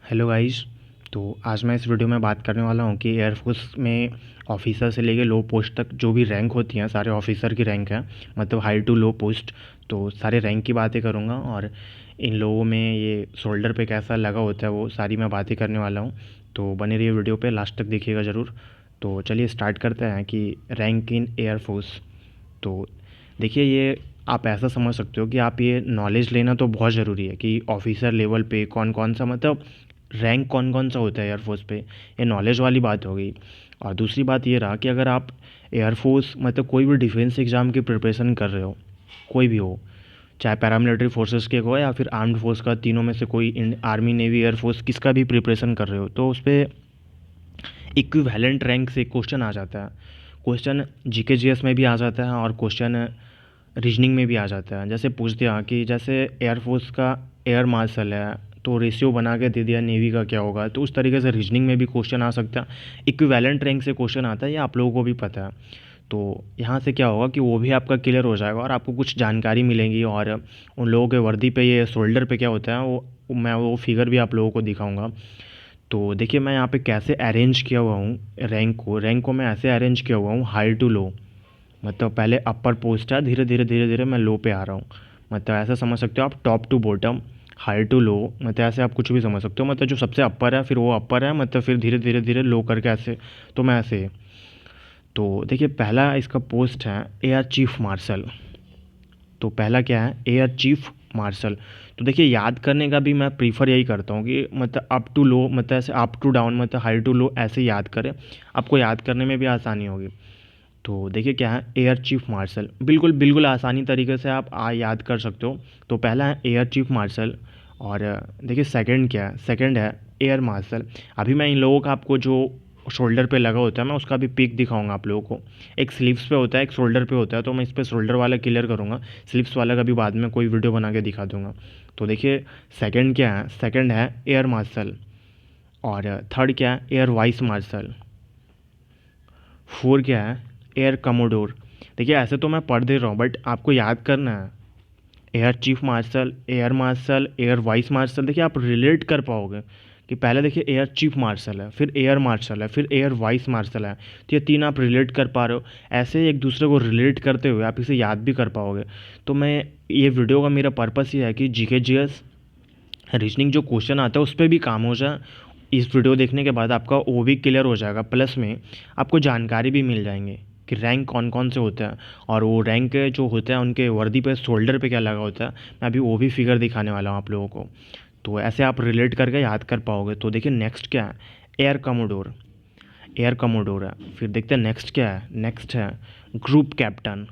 Hello guys. तो आज मैं इस वीडियो में बात करने वाला हूँ कि एयरफोर्स में ऑफिसर से लेके लो पोस्ट तक जो भी रैंक होती हैं, सारे ऑफिसर की रैंक है, मतलब हाई टू लो पोस्ट। तो सारे रैंक की बातें करूँगा और इन लोगों में ये शोल्डर पे कैसा लगा होता है वो सारी मैं बातें करने वाला हूँ। तो बने रहिए वीडियो पे, लास्ट तक देखिएगा ज़रूर। तो चलिए स्टार्ट करते हैं कि रैंक इन एयरफोर्स। तो देखिए, ये आप ऐसा समझ सकते हो कि आप ये नॉलेज लेना तो बहुत ज़रूरी है कि ऑफिसर लेवल पे कौन कौन सा, मतलब रैंक कौन कौन सा होता है एयरफोर्स पे। ये नॉलेज वाली बात हो गई। और दूसरी बात ये रहा कि अगर आप एयरफोर्स मतलब कोई भी डिफेंस एग्ज़ाम की प्रिपरेशन कर रहे हो, कोई भी हो, चाहे पैरामिलिट्री फोर्सेस के हो या फिर आर्म्ड फोर्स का, तीनों में से कोई, आर्मी नेवी एयरफोर्स किसका भी प्रिपरेशन कर रहे हो, तो उस पर इक्विवेलेंट रैंक से क्वेश्चन आ जाता है। क्वेश्चन जीके जीएस में भी आ जाता है और क्वेश्चन रीजनिंग में भी आ जाता है। जैसे पूछ दिया कि जैसे एयरफोर्स का एयर मार्शल है तो रेशियो बना के दे दिया नेवी का क्या होगा, तो उस तरीके से रीजनिंग में भी क्वेश्चन आ सकता है। इक्विवेलेंट रैंक से क्वेश्चन आता है, ये आप लोगों को भी पता है। तो यहाँ से क्या होगा कि वो भी आपका क्लियर हो जाएगा और आपको कुछ जानकारी मिलेंगी। और उन लोगों के वर्दी पे ये शोल्डर पे क्या होता है वो मैं वो फिगर भी आप लोगों को दिखाऊंगा। तो देखिए, मैं यहाँ पे कैसे अरेंज किया हुआ हूँ रैंक को मैं ऐसे अरेंज किया हुआ हूँ हाई टू लो। मतलब पहले अपर पोस्ट है, धीरे धीरे धीरे धीरे मैं लो पे आ रहा हूँ। मतलब ऐसा समझ सकते हो आप, top to bottom, high to low, मतलब ऐसे आप कुछ भी समझ सकते हो। मतलब जो सबसे अपर है फिर वो अपर है, मतलब फिर धीरे धीरे धीरे लो करके ऐसे। तो मैं ऐसे। तो देखिए, पहला इसका पोस्ट है एयर चीफ मार्शल। तो पहला क्या है, एयर चीफ मार्शल। तो देखिए, याद करने का भी मैं प्रीफर यही करता हूँ कि मतलब अप टू लो, मतलब ऐसे अप टू डाउन, मतलब हाई टू लो ऐसे याद करें, आपको याद करने में भी आसानी होगी। तो देखिए क्या है, एयर चीफ मार्शल, बिल्कुल बिल्कुल आसानी तरीके से आप याद कर सकते हो। तो पहला है एयर चीफ मार्शल। और देखिए सेकंड क्या है, सेकंड है एयर मार्शल। अभी मैं इन लोगों का आपको जो शोल्डर पे लगा होता है मैं उसका भी पिक दिखाऊंगा आप लोगों को। एक स्लीव्स पे होता है, एक शोल्डर पे होता है, तो मैं इस पर शोल्डर वाला क्लियर करूँगा। स्लीव्स वाला का भी बाद में कोई वीडियो बना के दिखा दूंगा। तो देखिए सेकंड क्या है, सेकंड है एयर मार्शल। और थर्ड क्या है, एयर वाइस मार्शल। फोर क्या है, एयर कमोडोर। देखिए ऐसे तो मैं पढ़ दे रहा हूँ बट आपको याद करना है। Air chief marshal, air vice martial, देखिए आप रिलेट कर पाओगे कि पहले देखिए एयर चीफ मार्शल है, फिर एयर मार्शल है, फिर एयर वाइस मार्शल है। तो ये तीन आप रिलेट कर पा रहे हो। ऐसे एक दूसरे को रिलेट करते हुए आप इसे याद भी कर पाओगे। तो मैं, ये वीडियो का मेरा पर्पस ये है कि जीके जीएस रीजनिंग जो क्वेश्चन आता है उस पर भी काम हो जाए। इस वीडियो देखने के बाद आपका वो भी क्लियर हो जाएगा, प्लस में आपको जानकारी भी मिल जाएंगे कि रैंक कौन कौन से होते हैं। और वो रैंक जो होते हैं उनके वर्दी पे शोल्डर पे क्या लगा होता है, मैं अभी वो भी फिगर दिखाने वाला हूँ आप लोगों को। तो ऐसे आप रिलेट करके याद कर पाओगे। तो देखिए नेक्स्ट क्या है, एयर कमोडोर। एयर कमोडोर है। फिर देखते हैं नेक्स्ट क्या है, नेक्स्ट है ग्रुप कैप्टन।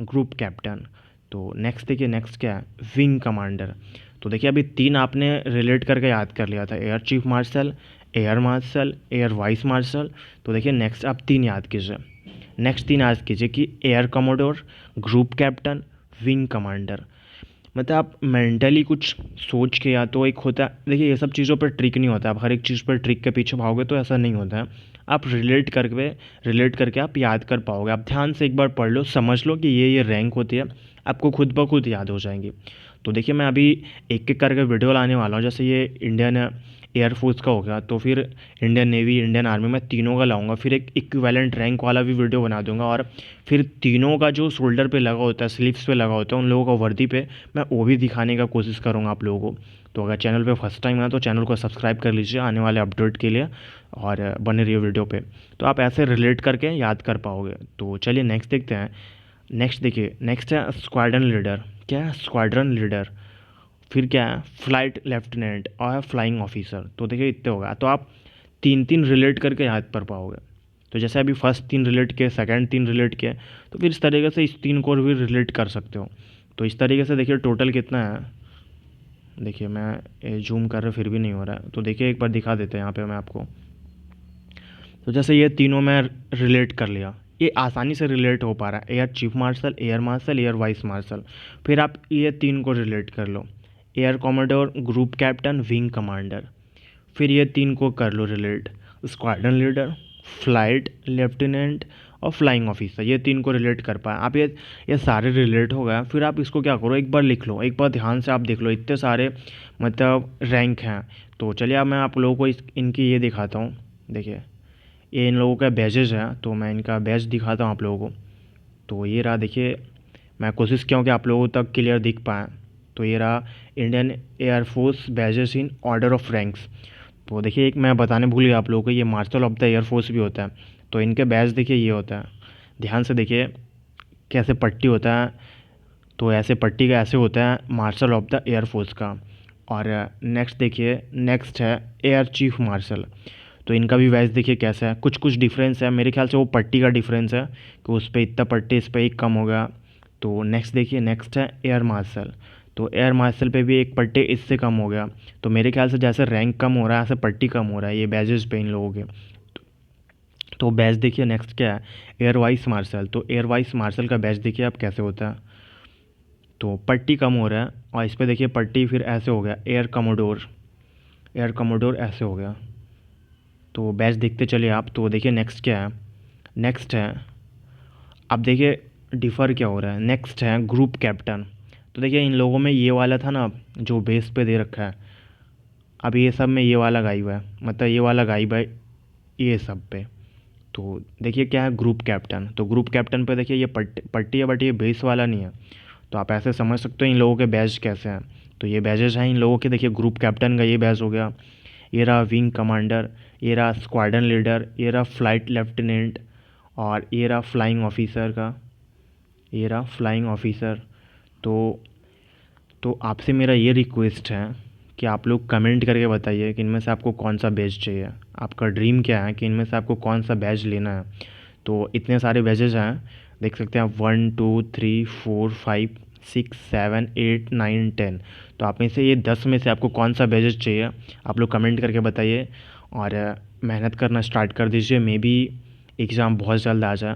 Group captain. तो नेक्स्ट देखिए, नेक्स्ट क्या है, विंग कमांडर। तो देखिए अभी तीन आपने रिलेट करके याद कर लिया था, air chief marshal, air marshal, air vice martial. तो देखिए नेक्स्ट आप तीन याद कीजिए। नेक्स्ट तीन याद कीजिए कि air commodore, group captain, wing commander. मतलब आप मेंटली कुछ सोच के, या तो एक होता है, देखिए ये सब चीज़ों पर ट्रिक नहीं होता, आप हर एक चीज़ पर ट्रिक के पीछे भागोगे तो ऐसा नहीं होता है। आप रिलेट करके आप याद कर पाओगे। आप ध्यान से एक बार पढ़ लो, समझ लो कि ये रैंक होती है, आपको खुद ब खुद याद हो जाएंगी। तो देखिए मैं अभी एक एक करके वीडियो लाने वाला हूँ। जैसे ये इंडियन एयरफोर्स का हो गया, तो फिर इंडियन नेवी, इंडियन आर्मी, मैं तीनों का लाऊंगा। फिर एक इक्विवेलेंट रैंक वाला भी वीडियो बना दूंगा। और फिर तीनों का जो शोल्डर पे लगा होता है, स्लीव्स पे लगा होता है, उन लोगों का वर्दी पे मैं वो भी दिखाने का कोशिश करूँगा आप लोगों को। तो अगर चैनल पे फर्स्ट टाइम है तो चैनल को सब्सक्राइब कर लीजिए आने वाले अपडेट के लिए, और बने रहिए वीडियो पे। तो आप ऐसे रिलेट करके याद कर पाओगे। तो चलिए नेक्स्ट देखते हैं। नेक्स्ट देखिए, नेक्स्ट है स्क्वाड्रन लीडर। क्या है, स्क्वाड्रन लीडर। फिर क्या है, फ्लाइट लेफ्टिनेंट और फ्लाइंग ऑफिसर। तो देखिए इतने होगा, तो आप तीन तीन रिलेट करके याद कर पाओगे। तो जैसे अभी फर्स्ट तीन रिलेट किए, सेकंड तीन रिलेट किए, तो फिर इस तरीके से इस तीन को भी रिलेट कर सकते हो। तो इस तरीके से देखिए टोटल कितना है। देखिए मैं जूम कर रहा फिर भी नहीं हो रहा है, तो देखिए एक बार दिखा देते हैं यहाँ पे मैं आपको। तो जैसे ये तीनों मैं रिलेट कर लिया, ये आसानी से रिलेट हो पा रहा है, air chief marshal, air marshal, air vice marshal. फिर आप ये तीन को रिलेट कर लो, air commodore, group captain, wing commander. फिर ये तीन को कर लो relate, squadron leader, flight lieutenant और फ्लाइंग ऑफिसर, ये 3 को रिलेट कर पाए आप। ये सारे रिलेट हो गए, फिर आप इसको क्या करो, एक बार लिख लो, एक बार ध्यान से आप देख लो, इतने सारे मतलब रैंक हैं। तो चलिए अब मैं आप लोगों को इनकी ये दिखाता हूँ। देखिए ये इन लोगों का बैजेज है, तो मैं इनका बैज दिखाता हूँ आप लोगों को। तो ये रहा, देखिए मैं कोशिश किया हूँ कि आप लोगों तक क्लियर दिख पाए। तो ये रहा Indian air force badges in order of ranks. तो देखिए एक मैं बताने भूल गया आप लोगों को, ये मार्शल ऑफ द एयरफोर्स भी होता है। तो इनके बैज देखिए ये होता है, ध्यान से देखिए कैसे पट्टी होता है। तो ऐसे पट्टी का ऐसे होता है मार्शल ऑफ द एयरफोर्स का। और नेक्स्ट देखिए, नेक्स्ट है एयर चीफ मार्शल। तो इनका भी वैस देखिए कैसा है, कुछ कुछ डिफरेंस है, मेरे ख्याल से वो पट्टी का डिफरेंस है कि उस पर इतना पट्टी, इस पर एक कम होगा। तो नेक्स्ट देखिए, नेक्स्ट है एयर मार्शल। तो एयर मार्शल पे भी एक पट्टी इससे कम हो गया। तो मेरे ख्याल से जैसे रैंक कम हो रहा है ऐसे पट्टी कम हो रहा है ये बैजेस पे इन लोगों के। तो बैच देखिए नेक्स्ट क्या है, एयर वाइस मार्शल। तो एयर वाइस मार्शल का बैच देखिए अब कैसे होता है। तो पट्टी कम हो रहा है और इस पर देखिए पट्टी फिर ऐसे हो गया एयर कमोडोर, एयर कमोडोर ऐसे हो गया। तो बैच देखते चलिए आप। तो देखिए नेक्स्ट क्या है, नेक्स्ट है, अब देखिए डिफ़र क्या हो रहा है, नेक्स्ट है ग्रुप कैप्टन। तो देखिए इन लोगों में ये वाला था ना जो बेस पे दे रखा है, अब ये सब में ये वाला गायब है, मतलब ये वाला गायब है ये सब पे। तो देखिए क्या है ग्रुप कैप्टन। तो ग्रुप कैप्टन पे देखिए ये पट्टी है बट ये बेस वाला नहीं है। तो आप ऐसे समझ सकते हो इन लोगों के बैच कैसे हैं। तो ये बैजेस हैं इन लोगों के, देखिए ग्रुप कैप्टन का ये बैच हो गया, ये रहा विंग कमांडर, ये रहा स्क्वाड्रन लीडर, ये रहा फ्लाइट लेफ्टिनेंट, और ये रहा फ्लाइंग ऑफिसर का, ये रहा फ्लाइंग ऑफिसर। तो आपसे मेरा ये रिक्वेस्ट है कि आप लोग कमेंट करके बताइए कि इनमें से आपको कौन सा बैच चाहिए, आपका ड्रीम क्या है कि इनमें से आपको कौन सा बैच लेना है। तो इतने सारे बैचेज हैं, देख सकते हैं आप 1 2 3 4 5 6 7 8 9 10। तो आप में से ये 10 में से आपको कौन सा बैचेज चाहिए आप लोग कमेंट करके बताइए। और मेहनत करना स्टार्ट कर दीजिए, मे बी एग्ज़ाम बहुत जल्द आ जाए।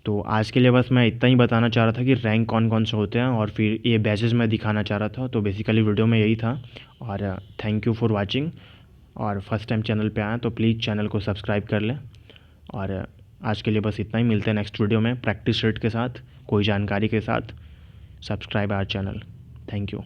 तो आज के लिए बस मैं इतना ही बताना चाह रहा था कि रैंक कौन कौन से होते हैं और फिर ये बैचेस मैं दिखाना चाह रहा था। तो बेसिकली वीडियो में यही था। और थैंक यू फॉर वाचिंग। और फर्स्ट टाइम चैनल पे आएँ तो प्लीज़ चैनल को सब्सक्राइब कर लें। और आज के लिए बस इतना ही, मिलते हैं नेक्स्ट वीडियो में प्रैक्टिस सेट के साथ, कोई जानकारी के साथ। Subscribe our channel. Thank you.